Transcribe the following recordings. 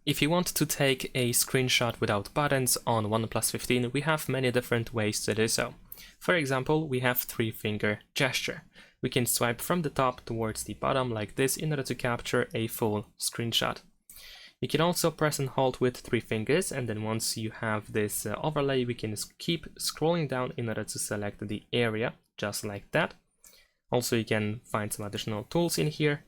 If you want to take a screenshot without buttons on OnePlus 15, we have many different ways to do so. For example, we have 3-finger gesture. We can swipe from the top towards the bottom like this in order to capture a full screenshot. You can also press and hold with 3 fingers, and then once you have this overlay, we can keep scrolling down in order to select the area, just like that. Also, you can find some additional tools in here.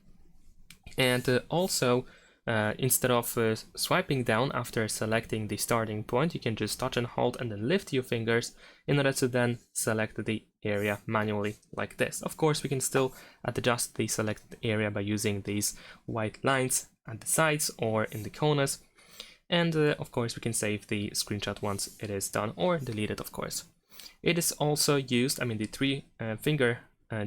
And also, instead of swiping down after selecting the starting point, you can just touch and hold and then lift your fingers in order to then select the area manually like this. Of course, we can still adjust the selected area by using these white lines at the sides or in the corners. And of course, we can save the screenshot once it is done or delete it, of course. It is also used, the 3-finger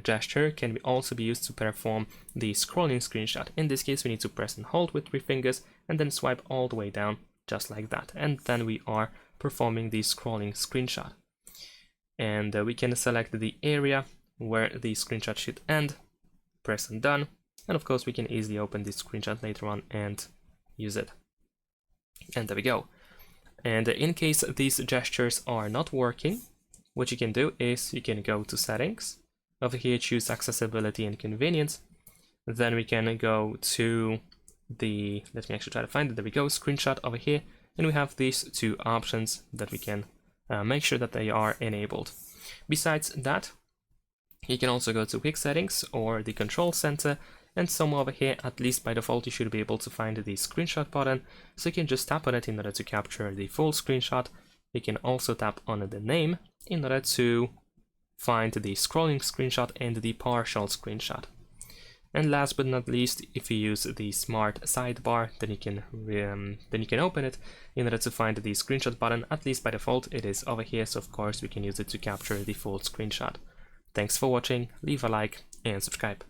gesture can also be used to perform the scrolling screenshot. In this case, we need to press and hold with 3 fingers and then swipe all the way down just like that, and then we are performing the scrolling screenshot. And we can select the area where the screenshot should end, press and done, and of course we can easily open this screenshot later on and use it. And there we go. And in case these gestures are not working, what you can do is you can go to settings. Over here, choose accessibility and convenience. Then we can go to the, let me actually try to find it, there we go, screenshot over here. And we have these 2 options that we can make sure that they are enabled. Besides that, you can also go to quick settings or the control center, and somewhere over here, at least by default, you should be able to find the screenshot button. So you can just tap on it in order to capture the full screenshot. You can also tap on the name in order to find the scrolling screenshot and the partial screenshot. And last but not least, if you use the smart sidebar, then you can open it in order to find the screenshot button. At least by default, it is over here, so of course we can use it to capture the full screenshot. Thanks for watching, leave a like and subscribe.